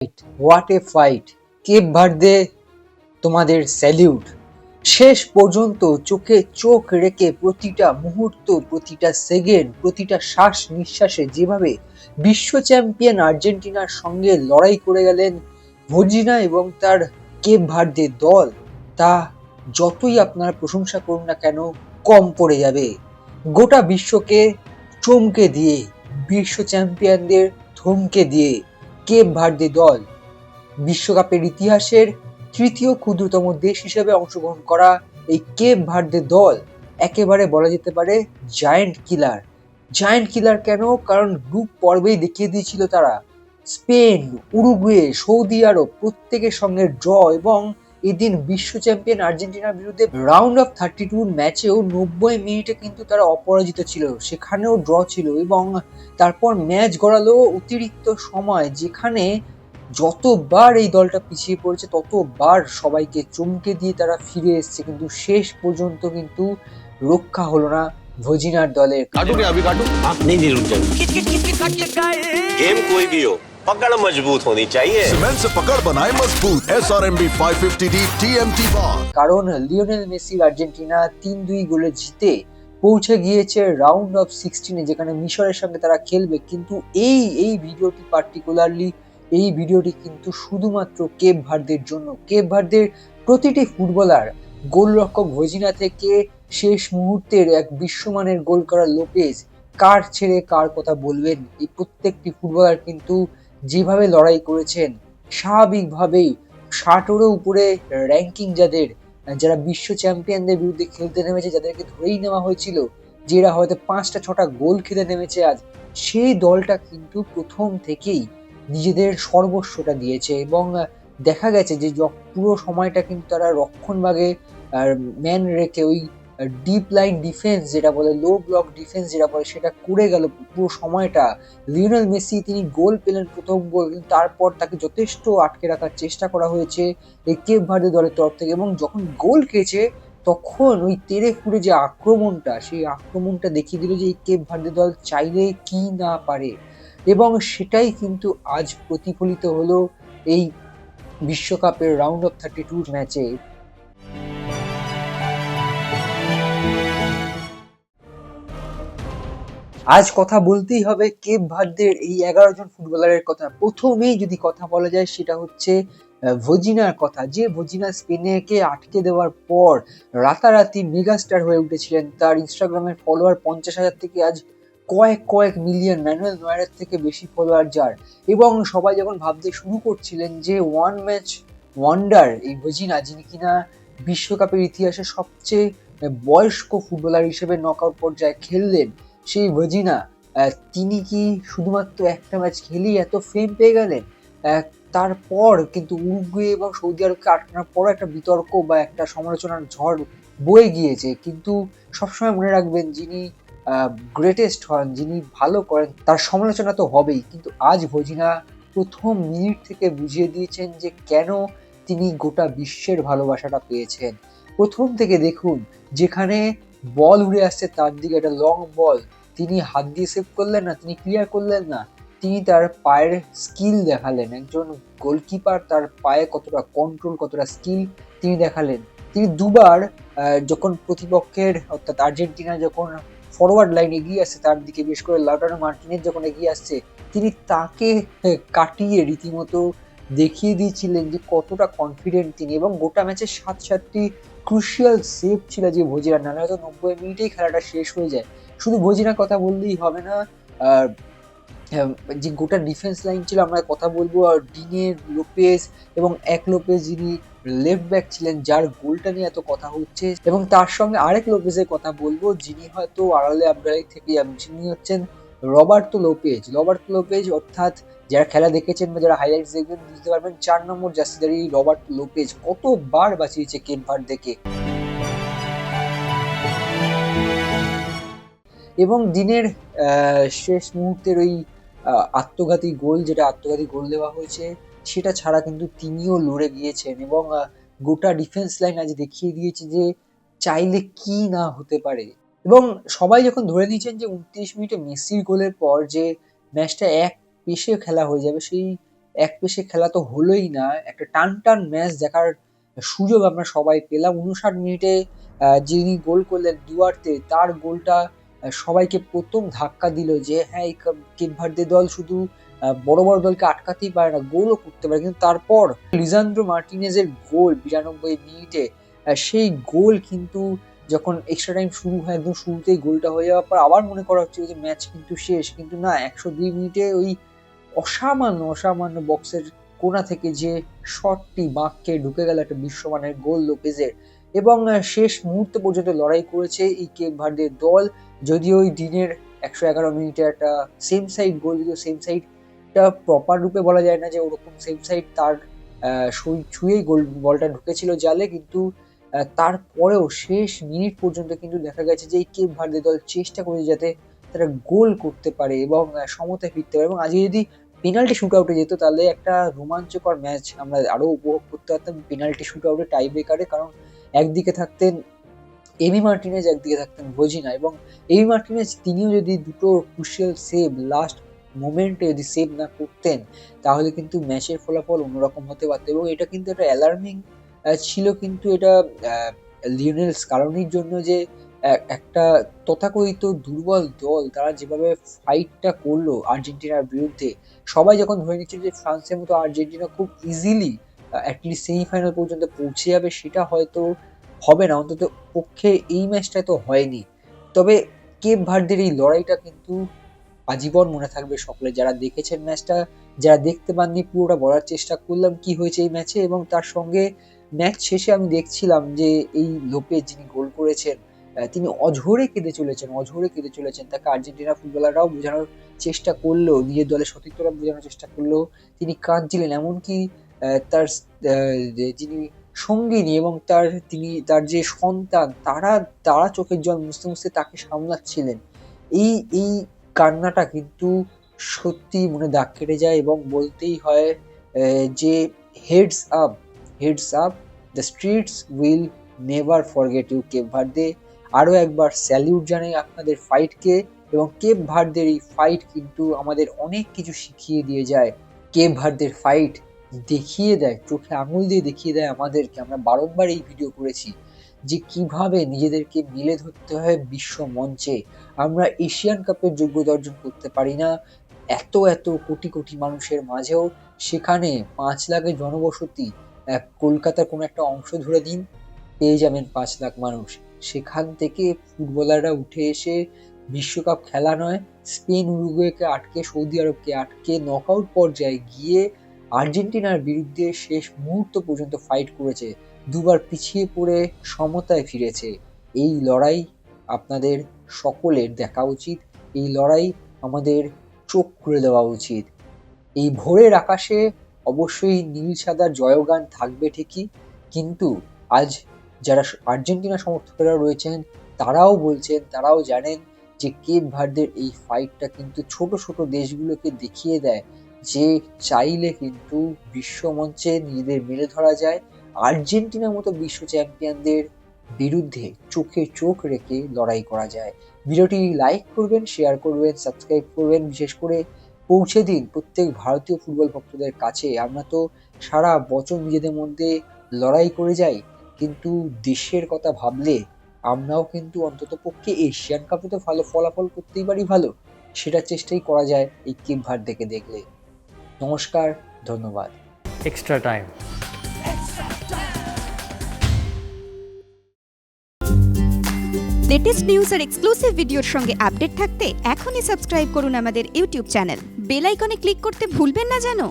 What a fight! Cape Verde তোমাদের salute. শেষ পর্যন্ত চোখে চোখ রেখে প্রতিটা মুহূর্ত, প্রতিটা সেকেন্ড, প্রতিটা শ্বাস নিঃশ্বাসে যেভাবে বিশ্ব চ্যাম্পিয়ন আর্জেন্টিনার সঙ্গে লড়াই করে গেলেন ভজিনা এবং তার কেপ ভার্দে দল, তা যতই আপনারা প্রশংসা করুন না কেন কম পড়ে যাবে। গোটা বিশ্বকে চমকে দিয়ে, বিশ্ব চ্যাম্পিয়নদের থমকে দিয়ে কেপ ভার্দে দল বিশ্বকাপের ইতিহাসের তৃতীয় ক্ষুদ্রতম দেশ হিসেবে অংশগ্রহণ করা এই কেপ ভার্দে দল একেবারে বলা যেতে পারে জায়ান্ট কিলার। জায়ান্ট কিলার কেন? কারণ গ্রুপ পর্বেই দেখিয়ে দিয়েছিল তারা স্পেন, উরুগুয়ে, সৌদি আরব প্রত্যেকের সঙ্গে ড্র, এবং এদিন বিশ্ব চ্যাম্পিয়ন আর্জেন্টিনার বিরুদ্ধে রাউন্ড অফ 32 ম্যাচেও 90 মিনিটে কিন্তু তারা অপরাজিত ছিল, সেখানেও ড্র ছিল, এবং তারপর ম্যাচ গড়ালো অতিরিক্ত সময়, যেখানে যতবার এই দলটা পিছিয়ে পড়েছে ততবার সবাইকে চমকে দিয়ে তারা ফিরে এসছে, কিন্তু শেষ পর্যন্ত কিন্তু রক্ষা হলো না ভজিনার দলের। काटू क्या अभी काटू आप नहीं रुक जाओ गेम कोई भी हो पकड़ मजबूत होनी चाहिए सीमेंट से पकड़ बनाए मजबूत SRMB 550D TMT bar। কারণ লিওনেল মেসির আর্জেন্টিনা 3-2 গোলে জিতে পৌঁছে গিয়েছে রাউন্ড অফ 16-এ, যেখানে মিশরের সঙ্গে তারা খেলবে। কিন্তু এই ভিডিওটি পার্টিকুলারলি, এই ভিডিওটি কিন্তু শুধুমাত্র কেপ ভার্দের জন্য। কেপ ভার্দের প্রতিটি ফুটবলার, গোলরক্ষক ভজিনা থেকে শেষ মুহূর্তের এক বিশ্বমানের গোল করা লোপেজ, কার ছেড়ে কার কথা বলবেন, এই প্রত্যেকটি ফুটবলার কিন্তু যেভাবে লড়াই করেছেন, স্বাভাবিকভাবেই 60-এরও উপরে র্যাঙ্কিং যাদের, যারা বিশ্ব চ্যাম্পিয়নদের বিরুদ্ধে খেলতে নেমেছে, যাদেরকে ধরেই নেওয়া হয়েছিল যে এরা হয়তো 5টা 6টা গোল খেতে নেমেছে আজ, সেই দলটা কিন্তু প্রথম থেকেই নিজেদের সর্বস্বটা দিয়েছে, এবং দেখা গেছে যে পুরো সময়টা কিন্তু তারা রক্ষণভাগে ম্যান রেখে ওই ডিপ লাইন ডিফেন্স যেটা বলে, লো ব্লক ডিফেন্স যেটা বলে, সেটা করে গেল পুরো সময়টা। লিওনেল মেসি তিনি গোল পেলেন, প্রথম গোল, কিন্তু তারপর তাকে যথেষ্ট আটকে রাখার চেষ্টা করা হয়েছে এই কেপ ভার্দে দলের তরফ থেকে, এবং যখন গোল খেয়েছে তখন ওই তেড়ে ফুড়ে যে আক্রমণটা, সেই আক্রমণটা দেখিয়ে দিল যে এই কেপ ভার্দে দল চাইলে কি না পারে, এবং সেটাই কিন্তু আজ প্রতিফলিত হলো এই বিশ্বকাপের রাউন্ড অফ 32 ম্যাচে। আজ কথা বলতেই হবে কেপ ভার্দের এই 11 জন ফুটবলারের কথা। প্রথমেই যদি কথা বলা যায় সেটা হচ্ছে ভজিনার কথা, যে ভজিনা স্পেনকে আটকে দেওয়ার পর রাতারাতি মেগাস্টার হয়ে উঠেছিলেন। তার ইনস্টাগ্রামের ফলোয়ার 50,000 থেকে আজ কয়েক মিলিয়ন, ম্যানুয়েল নয়ারের থেকে বেশি ফলোয়ার যার, এবং সবাই যখন ভাবতে শুরু করছিলেন যে ওয়ান ম্যাচ ওয়ান্ডার এই ভজিনা, যিনি কিনা বিশ্বকাপের ইতিহাসে সবচেয়ে বয়স্ক ফুটবলার হিসেবে নকআউট পর্যায়ে খেললেন, সেই ভজিনা তিনি কি শুধুমাত্র একটা ম্যাচ খেলেই এত ফেম পেয়ে গেলেন? তারপর কিন্তু উরুগুয়ে এবং সৌদি আরবকে আটকানোর পর একটা বিতর্ক বা একটা সমালোচনার ঝড় বয়ে গিয়েছে, কিন্তু সবসময় মনে রাখবেন যিনি গ্রেটেস্ট হন, যিনি ভালো করেন, তার সমালোচনা তো হবেই, কিন্তু আজ ভজিনা প্রথম মিনিট থেকে বুঝিয়ে দিয়েছেন যে কেন তিনি গোটা বিশ্বের ভালোবাসাটা পেয়েছেন। প্রথম থেকে দেখুন, যেখানে বল উড়ে আসছে তার দিকে, একটা লং বল, তিনি হাত দিয়ে সেভ করলেন না, তিনি ক্লিয়ার করলেন না, তিনি তার পায়ের স্কিল দেখালেন। একজন গোলকিপার তার পায়ে কতটা কন্ট্রোল, কতটা স্কিল তিনি দেখালেন। তিনি দুবার যখন প্রতিপক্ষের অর্থাৎ আর্জেন্টিনা যখন ফরওয়ার্ড লাইন এগিয়ে আসছে তার দিকে, বিশেষ করে লাউটারো মার্টিনেজ যখন এগিয়ে আসছে, তিনি তাকে কাটিয়ে রীতিমতো দেখিয়ে দিয়েছিলেন যে কতটা কনফিডেন্ট তিনি, এবং গোটা ম্যাচে 7টি ক্রুশিয়াল সেভ ছিল যে ভজিনা, নাহলে হয়তো 90 মিনিটেই খেলাটা শেষ হয়ে যায়। শুধু ভজিনার কথা বললেই হবে না, যে গোটা ডিফেন্স লাইন ছিল, আমরা কথা বলবো ডিনে, লোপেজ এবং এক লোপেজ যিনি লেফট ব্যাক ছিলেন, যার গোলটা নিয়ে এত কথা হচ্ছে, এবং তার সঙ্গে আরেক লোপেজের কথা বলবো যিনি হয়তো আড়ালে আবডালে থেকে যাবেন, যিনি হচ্ছেন রবার্তো লোপেজ। অর্থাৎ যারা খেলা দেখেছেন বা যারা হাইলাইটস দেখবেন বুঝতে পারবেন 4 নম্বর জার্সিধারী রবার্তো লোপেজ কতবার বাঁচিয়েছে কেপ ভার্দেকে। এবং দিনের শেষ মুহূর্তের ওই আত্মঘাতী গোল, যেটা আত্মঘাতী গোল দেওয়া হয়েছে, সেটা ছাড়া কিন্তু তিনিও লড়ে গিয়েছেন, এবং গোটা ডিফেন্স লাইন আজ দেখিয়ে দিয়েছে যে চাইলে কি না হতে পারে। এবং সবাই যখন ধরে নিয়েছেন যে 29 মিনিটে মেসির গোলের পর যে ম্যাচটা এক পেশে খেলা হয়ে যাবে, সেই এক পেশে খেলা তো হলোই না, একটা টান ম্যাচ দেখার সুযোগ আমরা সবাই পেলাম। 59 মিনিটে যিনি গোল করলেন দুয়ার্তে, তার গোলটা সবাইকে প্রথম ধাক্কা দিল যে হ্যাঁ, এই কেপ ভার্দে দল শুধু বড় দলকে আটকাতেই পারে না, গোলও করতে পারে। কিন্তু তারপর লিসান্দ্রো মার্টিনেজের গোল 92 মিনিটে, সেই গোল কিন্তু যখন এক্সট্রা টাইম শুরু হয়, একদম শুরুতেই গোলটা হয়ে যাওয়ার পর আবার মনে করা হচ্ছিল যে ম্যাচ কিন্তু শেষ, কিন্তু না, 102 মিনিটে ওই অসামান্য বক্সের কোণা থেকে যে শটটি বাঁককে ঢুকে গেল একটা বিশ্বমানের গোল লোপেজের, এবং শেষ মুহূর্ত পর্যন্ত লড়াই করেছে এই কেপ ভার্দের দল। যদিও ওই দিনের 111 মিনিটে একটা সেম সাইড গোল, যদিও সেম সাইডটা প্রপার রূপে বলা যায় না যে ওরকম সেম সাইড, তার ছুঁয়েই বলটা ঢুকেছিল জালে, কিন্তু তারপরেও শেষ মিনিট পর্যন্ত কিন্তু দেখা গেছে যে এই কেপ ভার্দে দল চেষ্টা করেছে যাতে তারা গোল করতে পারে এবং সমতায় ফিরতে পারে। এবং আজকে যদি পেনাল্টি শুট আউটে যেত, তাহলে একটা রোমাঞ্চকর ম্যাচ আমরা আরো উপভোগ করতে পারতাম পেনাল্টি শুট আউটে, টাই ব্রেকারে। কারণ একদিকে থাকতেন এমি মার্টিনেজ, একদিকে থাকতেন ভজিনা, এবং এমি মার্টিনেজ তিনিও যদি দুটো ক্রুশিয়াল সেভ লাস্ট মোমেন্টে যদি সেভ না করতেন, তাহলে কিন্তু ম্যাচের ফলাফল অন্যরকম হতে পারত। এবং এটা কিন্তু একটা অ্যালার্মিং ছিল কিন্তু এটা লিওনেল স্কালোনির জন্য, যে একটা তথাকথিত দুর্বল দল তারা যেভাবে ফাইটটা করলো আর্জেন্টিনার বিরুদ্ধে, সবাই যখন ধরে নিচ্ছিল যে ফ্রান্সের মতো আর্জেন্টিনা খুব ইজিলি অ্যাটলিস্ট সেমিফাইনাল পর্যন্ত পৌঁছে যাবে, সেটা হয়তো হবে না, অন্তত পক্ষে এই ম্যাচটা তো হয়নি। তবে কেপ ভার্দের এই লড়াইটা কিন্তু আজীবন মনে থাকবে সকলে। যারা দেখেছেন ম্যাচটা, যারা দেখতে পাননি, পুরোটা বলার চেষ্টা করলাম কি হয়েছে এই ম্যাচে। এবং তার সঙ্গে ম্যাচ শেষে আমি দেখছিলাম যে এই লোপেজ যিনি গোল করেছেন, তিনি অঝরে কেঁদে চলেছেন। তাকে আর্জেন্টিনা ফুটবলাররাও বোঝানোর চেষ্টা করলো, নিজের দলের সতীর্থরা বোঝানোর চেষ্টা করলো, তিনি কাঁদছিলেন। এমনকি তার যিনি সঙ্গিনী এবং তার যে সন্তান, তারা চোখের জল মুছতে তাকে সামলাচ্ছিলেন। এই কান্নাটা কিন্তু সত্যি মনে দাগ কেটে যায়, এবং বলতেই হয় যে heads up, the streets will never forget you Cape Verde. আরো একবার স্যালিউট জানাই আপনাদের ফাইটকে, এবং কেপ ভার্দের এই ফাইট কিন্তু আমাদের অনেক কিছু শিখিয়ে দিয়ে যায়। কেপ ভার্দের ফাইট দেখিয়ে দেয়, চোখে আঙুল দিয়ে দেখিয়ে দেয় আমাদেরকে, আমরা বারংবার এই ভিডিও করেছি, যে কিভাবে নিজেদেরকে মেলে ধরতে হয় বিশ্ব মঞ্চে। আমরা এশিয়ান কাপের যোগ্যতা অর্জন করতে পারি না এত কোটি মানুষের মাঝেও, সেখানে 5 লাখের জনবসতি, কলকাতার কোনো একটা অংশ ধরে দিন, পেয়ে যাবেন 5 লাখ মানুষ। সেখান থেকে ফুটবলাররা উঠে এসে বিশ্বকাপ খেলা নয়, স্পেন উরুগুয়েকে আটকে, সৌদি আরবকে আটকে নকআউট পর্যায়ে গিয়ে আর্জেন্টিনার বিরুদ্ধে শেষ মুহূর্ত পর্যন্ত ফাইট করেছে, দুবার পিছিয়ে পড়ে সমতায় ফিরেছে। এই লড়াই আপনাদের সকলের দেখা উচিত, এই লড়াই আমাদের চোখ খুলে দেওয়া উচিত। এই ভোরের আকাশে অবশ্যই নীল সাদা জয়গান থাকবে ঠিকই, কিন্তু আজ যারা আর্জেন্টিনা সমর্থকেরা রয়েছেন, তারাও বলছেন, তারাও জানেন যে কেপ ভার্দের এই ফাইটটা কিন্তু ছোট দেশগুলোকে দেখিয়ে দেয় যে চাইলে কিন্তু বিশ্বমঞ্চে নিজেদের মেলে ধরা যায়, আর্জেন্টিনার মতো বিশ্ব চ্যাম্পিয়নদের বিরুদ্ধে চোখে চোখ রেখে লড়াই করা যায়। ভিডিওটি লাইক করবেন, শেয়ার করবেন, সাবস্ক্রাইব করবেন, বিশেষ করে পৌঁছে দিন প্রত্যেক ভারতীয় ফুটবল ভক্তদের কাছে। আমরা তো সারা বছর নিজেদের মধ্যে লড়াই করে যাই, কিন্তু দেশের কথা ভাবলে আমরাও কিন্তু অন্তত পক্ষে এশিয়ান কাপে তো ভালো ফলাফল করতেই পারি, ভালো সেটার চেষ্টাই করা যায় এই কেপ ভার্দেকে দেখলে। নমস্কার, ধন্যবাদ। extra time. লেটেস্ট নিউজ আর এক্সক্লুসিভ ভিডিওর সঙ্গে আপডেট থাকতে এখনই সাবস্ক্রাইব করুন আমাদের ইউটিউব চ্যানেল। বেল আইকনে ক্লিক করতে ভুলবেন না যেন।